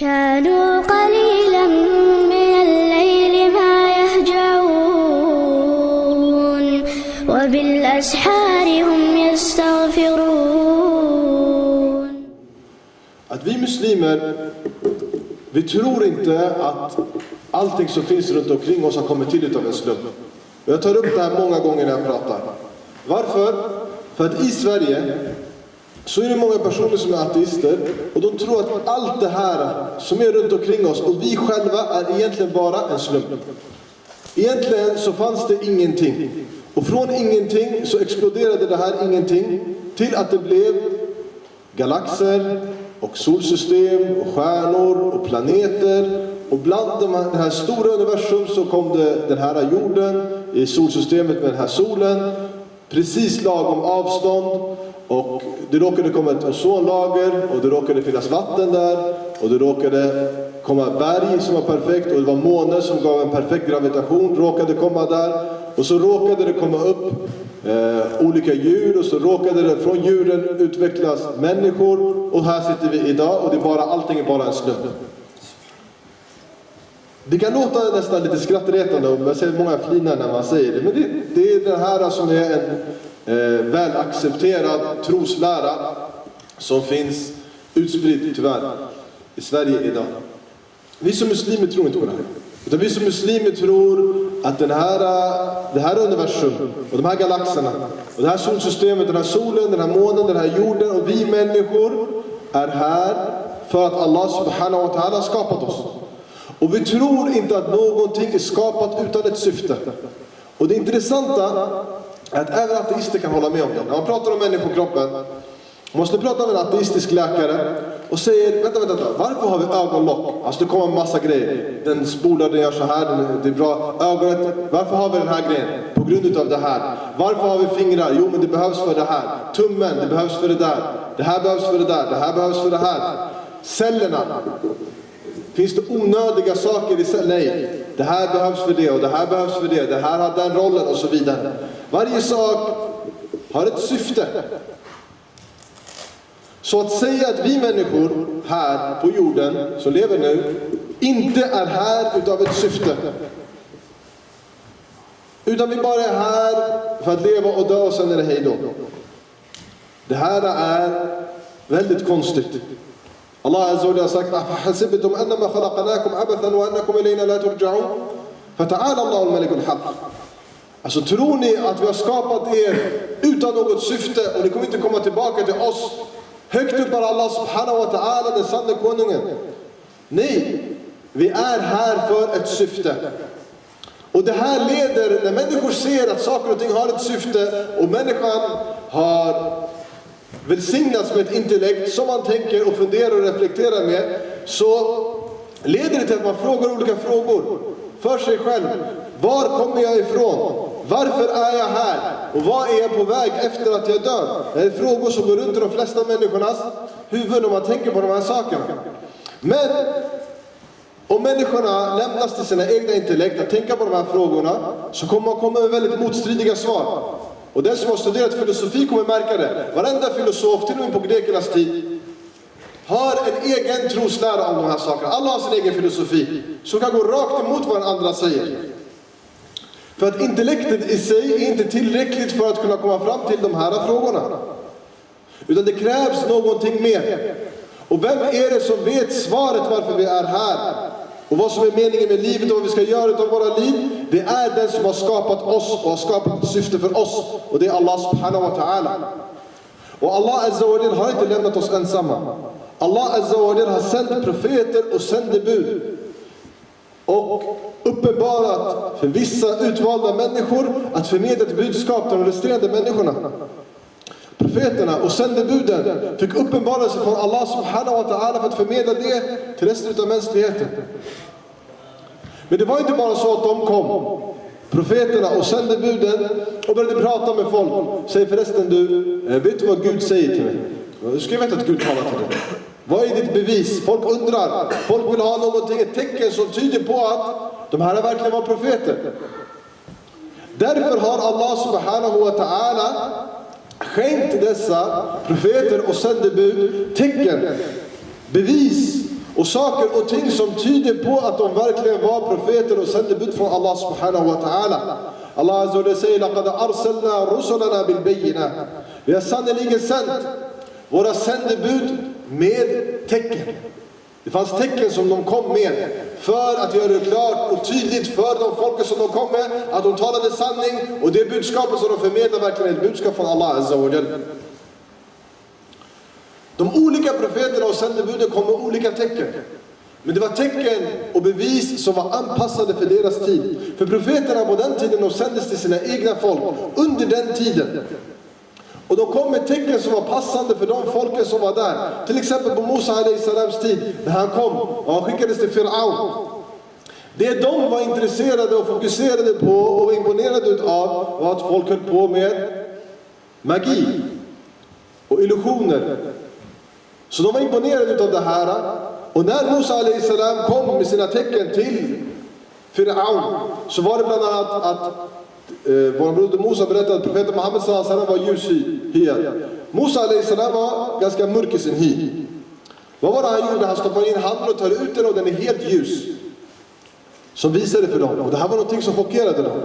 كانوا قليلا من الليل ما يهجعون وبالأسحار هم يستغفرون. Att vi muslimer, vi tror inte att allting som finns runt omkring oss har kommit till utav en slump. Jag tar upp det här många gånger när jag pratar. Varför? För att i Sverige så är det många personer som är ateister och de tror att allt det här som är runt omkring oss och vi själva är egentligen bara en slump. Egentligen så fanns det ingenting. Och från ingenting så exploderade det här ingenting till att det blev galaxer och solsystem och stjärnor och planeter. Och bland det här stora universum så kom det den här jorden i solsystemet med den här solen. Precis lagom avstånd. Och det råkade komma ett ozonlager och det råkade finnas vatten där. Och det råkade komma berg som var perfekt och det var månen som gav en perfekt gravitation råkade komma där. Och så råkade det komma upp olika djur och så råkade det från djuren utvecklas människor. Och här sitter vi idag och det är bara, allting är bara en slump. Det kan låta nästan lite skrattretande och jag ser många flinar när man säger det. Men det är det här som är en väl accepterad troslära som finns utspridd tyvärr i Sverige idag. Vi som muslimer tror inte på det här. Utan vi som muslimer tror att det här universum och de här galaxerna och det här solsystemet, den här solen, den här månen, den här jorden och vi människor är här för att Allah subhanahu wa ta'ala har skapat oss. Och vi tror inte att någonting är skapat utan ett syfte. Och det intressanta är att även ateister kan hålla med om det. När man pratar om människokroppen, man måste prata med en ateistisk läkare och säger, vänta, varför har vi ögonlock? Alltså det kommer en massa grejer. Den spolar, den gör så här, det är bra. Ögonet, varför har vi den här grejen? På grund av det här. Varför har vi fingrar? Jo, men det behövs för det här. Tummen, det behövs för det där. Det här behövs för det där. Det här behövs för det här. Cellerna. Finns det onödiga saker i cellen? Nej, det här behövs för det och det här behövs för det. Det här har den rollen och så vidare. Varje sak har ett syfte. Så att säga att vi människor här på jorden som lever nu inte är här utav ett syfte. Utan vi bara är här för att leva och dö och sen är det hej då. Det här är väldigt konstigt. Allah Azza wa Jalla har sagt: "Ahasibatum annama khalaqnakum abathan wa annakum ilayna la turja'un? Fata'ala Allahu al-malikul haqq." Alltså tror ni att vi har skapat er utan något syfte och ni kommer inte komma tillbaka till oss? Högt upp är Allah subhanahu wa ta'ala, den sanne konungen. Nej, vi är här för ett syfte. Och det här leder, när människor ser att saker och ting har ett syfte och människan har välsignats med ett intellekt som man tänker och funderar och reflekterar med, så leder det till att man frågar olika frågor för sig själv. Var kommer jag ifrån? Varför är jag här? Och vad är jag på väg efter att jag dör? Det är frågor som går runt i de flesta människornas huvud om man tänker på de här sakerna. Men om människorna lämnas till sina egna intellekt att tänka på de här frågorna, så kommer man komma med väldigt motstridiga svar. Och den som har studerat filosofi kommer märka det. Varenda filosof, till och med på grekernas tid, har en egen troslära om de här sakerna. Alla har sin egen filosofi som kan gå rakt emot vad den andra säger. För att intellektet i sig är inte tillräckligt för att kunna komma fram till de här frågorna. Utan det krävs någonting mer. Och vem är det som vet svaret varför vi är här? Och vad som är meningen med livet och vad vi ska göra av våra liv? Det är den som har skapat oss och har skapat syfte för oss. Och det är Allah subhanahu wa ta'ala. Och Allah Azza wa Jalla har inte lämnat oss ensamma. Allah Azza wa Jalla har sänt profeter och sändebud. Och uppenbarat för vissa utvalda människor att förmedla ett budskap till de resterande människorna. Profeterna och sändebuden fick uppenbarelse från Allah subhanahu wa ta'ala för att förmedla det till resten av mänskligheten. Men det var inte bara så att de kom, profeterna och sändebuden, och började prata med folk. Säg förresten du, vet du vad Gud säger till mig? Hur ska jag veta att Gud talar till dig? Vad är ditt bevis? Folk undrar. Folk vill ha någonting, ett tecken som tyder på att de här verkligen var profeter. Därför har Allah subhanahu wa ta'ala skänkt dessa profeter och sändebud tecken, bevis Och saker och ting som tyder på att de verkligen var profeter och sändebud från Allah subhanahu wa ta'ala. Allah azza wa jalla säger: "Laqad arsalna rusulana bil bayyinat." Vi har sannoliken sänt våra sändebud med tecken. Det fanns tecken som de kom med för att göra det klart och tydligt för de folket som de kom med att de talade sanning, och det budskapet som de förmedlar verkligen är ett budskap från Allah azza wa jalla. De olika profeterna och sändebuden kom med olika tecken. Men det var tecken och bevis som var anpassade för deras tid. För profeterna på den tiden, de sändes till sina egna folk under den tiden. Och de kom med tecken som var passande för de folken som var där. Till exempel på Musa a.s. tid, när han kom och han skickades till Fir'aun. Det de var intresserade och fokuserade på och imponerade av var att folk höll på med magi och illusioner. Så de var imponerade av det här. Och när Musa a.s. kom med sina tecken till Fir'aun, så var det bland annat att vår broder Musa berättade att profeten Muhammed sallallahu alaihi wasallam var ljushyad. Musa a.s. var ganska mörk i sin hy. Vad var det han gjorde? Han stoppade in handen och tar ut den, och den är helt ljus. Som visade för dem. Och det här var någonting som chockerade dem.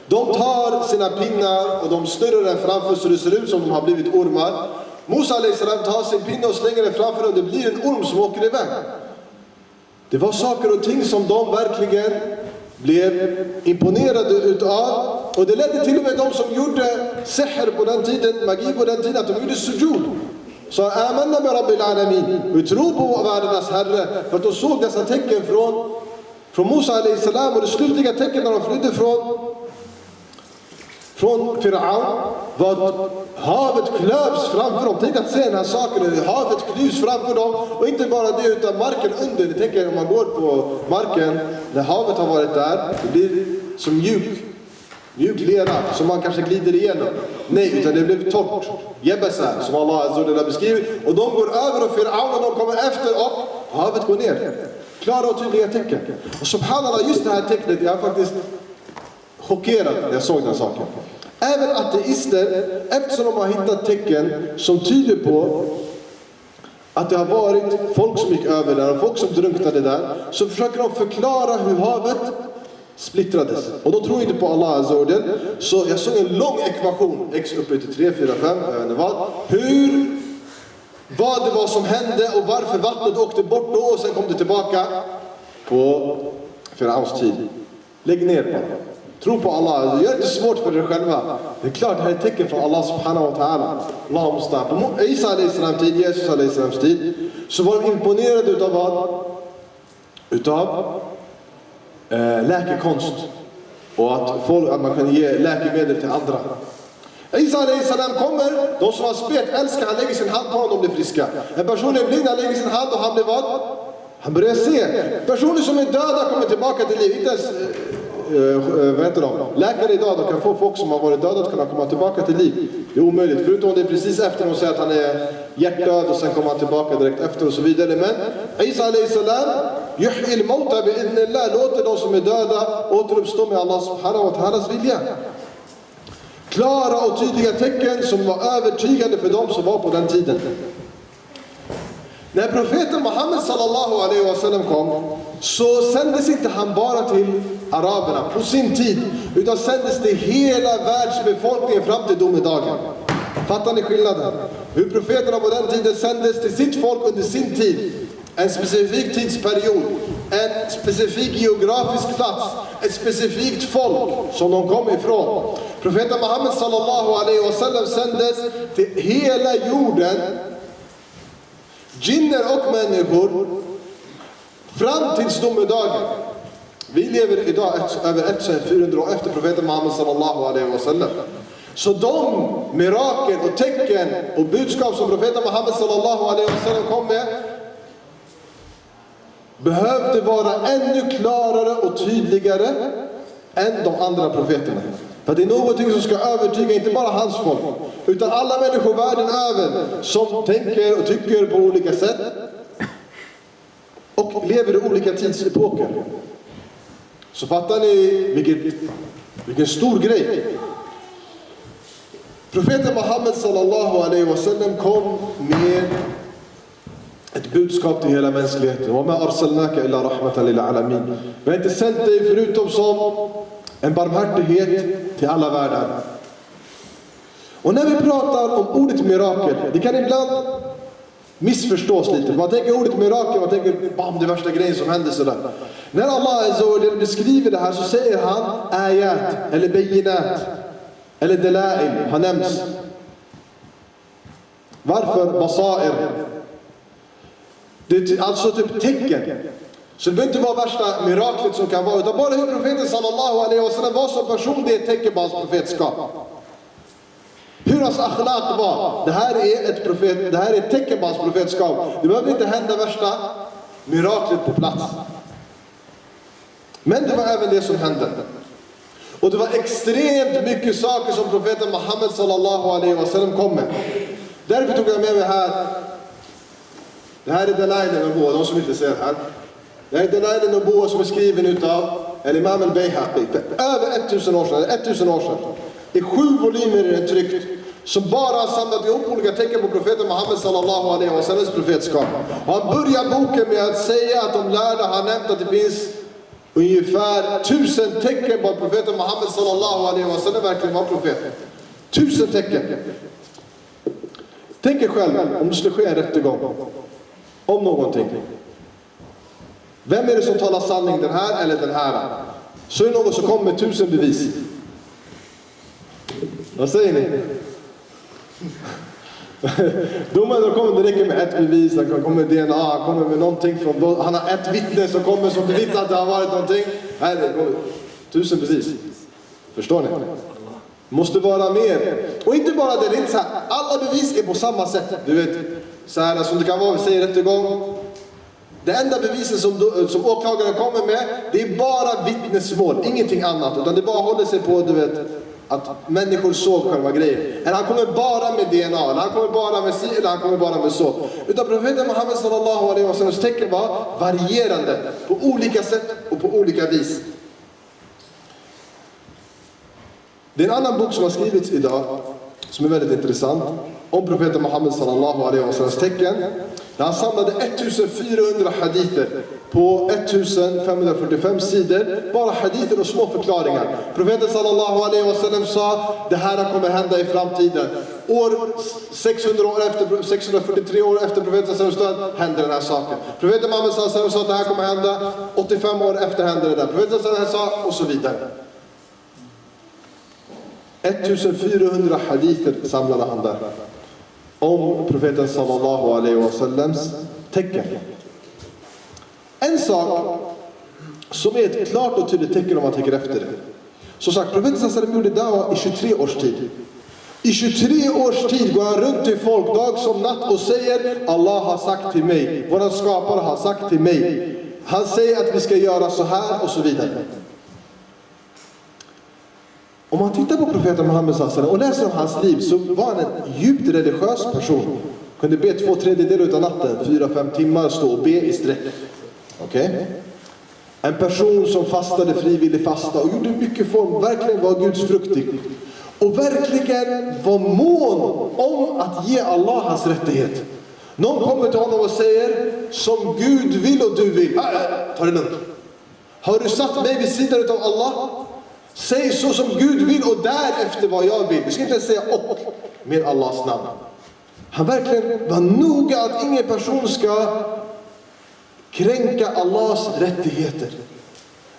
De tar sina pinnar och de snurrar den framför så det ser ut som de har blivit ormar. Musa a.s. tar sin pinne och slänger den framför dem, och det blir en orm som åker iväg. Det var saker och ting som de verkligen blev imponerade utav. Och det ledde till och med de som gjorde sihr på den tiden, magi på den tiden, att de gjorde sujud. Så amanna med Rabbil Alamin, vi tror på världarnas Herre, för att de såg dessa tecken från Musa a.s. och det slutliga tecken när de flydde från Fir'aun var att havet klövs framför dem. Tänk att se den här saken, havet klyvs framför dem, och inte bara det utan marken under. Det tänker jag, om man går på marken när havet har varit där, det blir som mjuk lera som man kanske glider igenom. Nej, utan det blev torrt, jebesar, som Allah azza wa jalla beskriver. Och de går över och Fir'aun, och de kommer efter och havet går ner. Klara och tydliga tecken. Och subhanallah, just det här tecknet, jag har faktiskt chockerad när jag såg den saken. Även ateister, eftersom de har hittat tecken som tyder på att det har varit folk som gick över där och folk som drunknade där, så försöker de förklara hur havet splittrades. Och de tror inte på Allah azza wa jalla. Så jag såg en lång ekvation, x uppe till 3, 4, 5, jag vet inte vad det var som hände och varför vattnet åkte bort då och sen kom det tillbaka på Fir'auns tid. Lägg ner på det. Tro på Allah. Gör det inte svårt för dig själva. Det är klart, det här är ett tecken från Allah subhanahu wa ta'ala. Allah måste. På Isa a.s. tid, Jesus a.s. tid, så var de imponerade utav vad? Utav läkekonst. Och att man kan ge läkemedel till andra. Isa a.s. kommer, de som har spet älskar, han lägger sin hand på honom och blir friska. En person är blind, han lägger sin hand och han blir vad? Han börjar se. Personer som är döda kommer tillbaka till liv. Inte ens läkare idag, de kan få folk som har varit döda att kunna komma tillbaka till liv. Det är omöjligt, förutom det är precis efter de säger att han är hjärtdöd och sen kommer han tillbaka direkt efter och så vidare. Men Isa a.s. yuhyil mauta bi'idhnillah, låter de som är döda återuppstå med Allah subhanahu wa ta'alas vilja. Klara och tydliga tecken som var övertygande för dem som var på den tiden. När profeten Muhammed sallallahu alaihi wasallam kom, så sändes inte han bara till araberna på sin tid, utan sändes till hela världsbefolkningen fram till domedagen. Fattar ni skillnaden? Hur profeterna på den tiden sändes till sitt folk under sin tid. En specifik tidsperiod, en specifik geografisk plats, ett specifikt folk som de kom ifrån. Profeten Muhammed sallallahu alaihi wasallam sändes till hela jorden, jinner och människor, fram till domedagen. Vi lever idag över 1400 år efter profeten Muhammed sallallahu alaihi wasallam. Så de mirakel och tecken och budskap som profeten Muhammed sallallahu alaihi wasallam kom med behövde vara ännu klarare och tydligare än de andra profeterna. För det är någonting som ska övertyga inte bara hans folk, utan alla människor världen över som tänker och tycker på olika sätt och lever i olika tidsepoker. Så fattar ni vilken stor grej. Profeten Muhammed sallallahu alaihi wasallam kom med ett budskap till hela mänskligheten. Wa ma arsalnaka illa rahmatan lil alamin. Vi har inte sänt dig förutom som en barmhärtighet till alla världar. Och när vi pratar om ordet mirakel, det kan ibland missförstås lite. Man tänker ordet mirakel, man tänker bam, det värsta grejen som händer sådär. När Allah Azza beskriver det här så säger han ayat, eller bayinat, eller dalail, har nämnts. Varför basair? Det är alltså typ tecken. Så det behöver inte vara värsta miraklet som kan vara, utan bara hur profeten sallallahu alaihi wasallam var som person, det är ett tecken på hans profetskap. Hur hans akhlaq var, det här är ett tecken på hans profetskap. Det behöver inte hända värsta miraklet på plats. Men det var även det som hände. Och det var extremt mycket saker som profeten Muhammed sallallahu alaihi wasallam kom med. Därför tog jag med mig här. Det här är Dalail al-Nubuwah, de som inte ser här. Det här är Dalail al-Nubuwah som är skriven utav Imam al-Bayhaqi. Över 1000 år sedan. I 7 volymer är det tryckt. Som bara har samlat ihop olika tecken på profeten Muhammed sallallahu alaihi wasallams profetskap. Och han börjar boken med att säga att de lärda har nämnt att det finns ungefär 1000 tecken på att profeten Muhammed sallallahu alaihi wasallam verkligen var profet. 1000 tecken. Tänk er själv om det skulle ske en rättegång om någonting. Vem är det som talar sanning, den här eller den här? Så är det någon som kommer med 1000 bevis. Vad säger ni? Domaren kommer, det räcker med ett bevis, han kommer med DNA, han kommer med någonting från, han har ett vittne som kommer som bevittnar att det har varit någonting. Nej, det går 1000 bevis. Förstår ni? Måste vara mer. Och inte bara det är inte så här, alla bevis är på samma sätt. Du vet, så här som det kan vara, vi säger rättegång. Det enda bevisen som åklagaren kommer med, det är bara vittnesmål, ingenting annat. Utan det bara håller sig på, du vet, att människor såg själva grejen. Eller han kommer bara med DNA, eller han kommer bara med si, eller han kommer bara med så. Utan profeten Muhammed sallallahu alaihi wasallams tecken var varierande på olika sätt och på olika vis. Det är en annan bok som har skrivits idag som är väldigt intressant om profeten Muhammed sallallahu alaihi wasallams tecken. Där han samlade 1400 hadither på 1545 sidor. Bara hadither och små förklaringar. Profeten sallallahu alaihi wasallam sa det här kommer hända i framtiden. 643 år efter profetens död hände den här saken. Profeten Muhammed sallallahu alaihi wasallam sa att det här kommer hända. 85 år efter hände det där. Profeten sallallahu alaihi wasallam sa och så vidare. 1400 hadither samlade han där om profeten sallallahu alaihi wasallams tecken. En sak som är ett klart och tydligt tecken om man tänker efter det. Så sagt, profeten sallallahu alaihi wasallam gjorde dawa i 23 års tid. I 23 års tid går han runt till folk dag som natt och säger Allah har sagt till mig, våran skapare har sagt till mig. Han säger att vi ska göra så här och så vidare. Om man tittar på profeten Muhammed sallallahu alaihi wasallam och läser om hans liv så var han en djupt religiös person. Kunde be 2/3 av natten, 4-5 timmar stå och be i sträck. Okej? En person som fastade frivillig fasta och gjorde mycket form, verkligen var gudsfruktig. Och verkligen var mån om att ge Allah hans rättighet. Någon kommer till honom och säger som Gud vill och du vill. Ta det lugnt. Har du satt mig vid sidan av Allah? Säg så som Gud vill och därefter vad jag vill. Du ska inte säga och med Allahs namn. Han verkligen var noga att ingen person ska kränka Allahs rättigheter.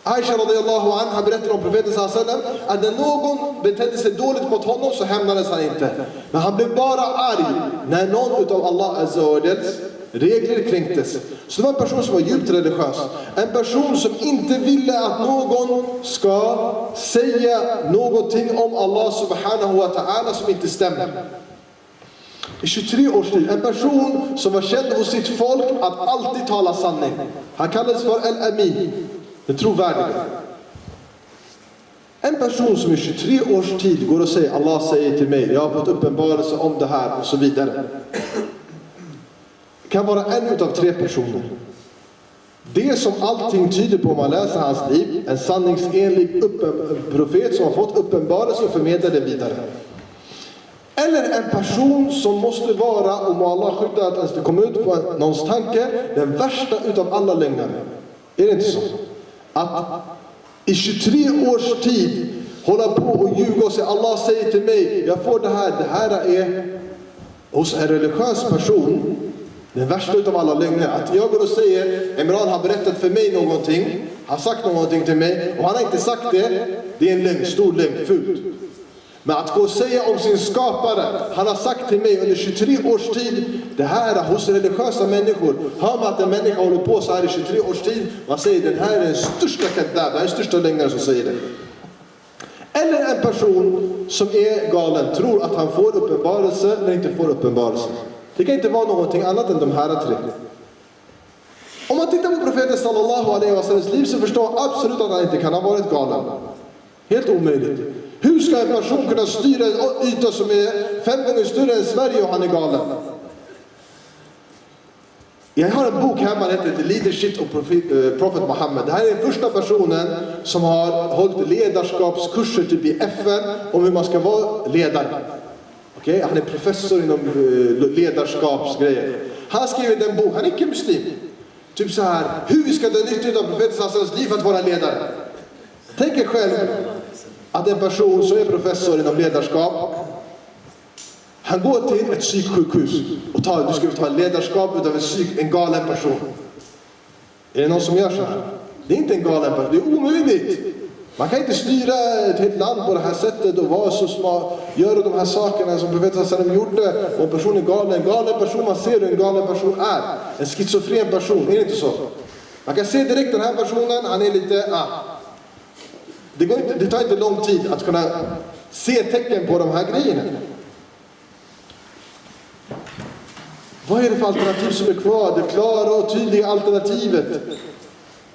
Aisha radiyallahu anha berättar om profeten sallallahu alaihi wasallam att när någon betedde sig dåligt mot honom så hämnades han inte. Men han blev bara arg när någon utav Allah azza wa jals regler kränktes. Så det var en person som var djupt religiös. En person som inte ville att någon ska säga någonting om Allah subhanahu wa ta'ala som inte stämmer. I 23 års tid. En person som var känd hos sitt folk att alltid tala sanning. Han kallades för Al-Amin. Den trovärdiga. En person som i 23 års tid går och säger Allah säger till mig, jag har fått uppenbarelse om det här och så vidare. Kan vara en utav 3 personer. Det som allting tyder på om man läser hans liv, en sanningsenlig profet som har fått uppenbarelse och förmedlar det vidare. Eller en person som måste vara, om Allah skyddar att ens det kommer ut på någons tanke, den värsta utav alla lögnare. Är det inte så? Att i 23 års tid hålla på och ljuga och säga, Allah säger till mig, jag får det här är hos en religiös person den värsta utav alla lögner. Att jag går och säger, Imran har berättat för mig någonting, har sagt någonting till mig och han har inte sagt det, det är en lögn, stor lögn, fult. Men att gå och säga om sin skapare, han har sagt till mig under 23 års tid, det här hos religiösa människor, hör man att en människa håller på så här i 23 års tid, man säger den här är den största kadab, det här är den största lögnaren som säger det. Eller en person som är galen, tror att han får uppenbarelse men inte får uppenbarelse. Det kan inte vara någonting annat än de här tre. Om man tittar på profeten sallallahu alaihi wasallams liv så förstår absolut att han inte kan ha varit galen. Helt omöjligt. Hur ska en person kunna styra en yta som är 5 gånger större än Sverige och han är galen? Jag har en bok hemma som heter The Leadership of Prophet Muhammad. Det här är den första personen som har hållit ledarskapskurser typ i FN om hur man ska vara ledare. Okay? Han är professor inom ledarskapsgrejer. Han har skrivit en bok, han är inte muslim. Typ så här, hur vi ska dra nytta av profetens liv för att vara ledare. Tänk er själv att en person som är professor inom ledarskap, han går till ett psyksjukhus och du ska ta ledarskap utav en galen person. Är det någon som gör så här? Det är inte en galen person, det är omöjligt. Man kan inte styra ett helt land på det här sättet och vara så smart, göra de här sakerna som profeten gjorde. Och personen är galen, en galen person, man ser hur en galen person är. En schizofren person, är det inte så? Man kan se direkt den här personen, han är lite, det tar inte lång tid att kunna se tecken på de här grejerna. Vad är det för alternativ som är kvar? Det klara och tydliga alternativet.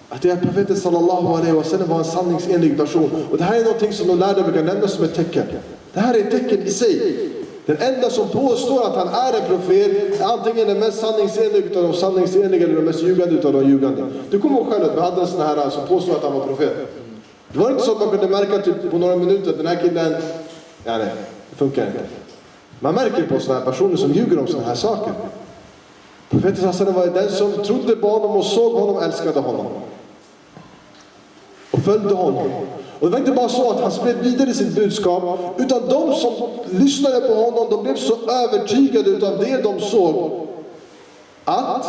Att det är profeten sallallahu alaihi wasallam var en sanningsenlig person. Och det här är någonting som de lärde brukar nämna som ett tecken. Det här är ett tecken i sig. Den enda som påstår att han är en profet är antingen den mest sanningsenliga utav de sanningsenliga eller den mest ljugande utav de ljugande. Du kommer ihåg själv att vi hade en sån här som påstår att han var profet. Det var inte så att man kunde märka typ på några minuter att den här killen, det funkar inte. Man märker på sådana här personer som ljuger om sådana här saker. Profeten sallallahu var den som trodde på honom och såg honom, älskade honom. Och följde honom. Och det var inte bara så att han spred vidare sitt budskap, utan de som lyssnade på honom, de blev så övertygade utav det de såg att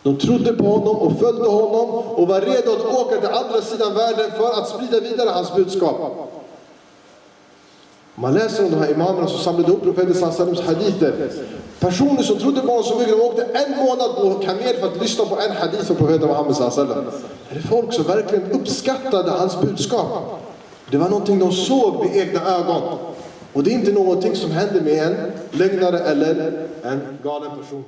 de trodde på honom och följde honom och var redo att åka till andra sidan världen för att sprida vidare hans budskap. Man läser om de här imamerna som samlade upp profeten sallallahu hadither. Personer som trodde på honom så mycket, de åkte 1 månad på kamel för att lyssna på en hadith från profeten Muhammed sallallahu. Det är folk som verkligen uppskattade hans budskap. Det var någonting de såg med egna ögon. Och det är inte någonting som hände med en lögnare eller en galen person.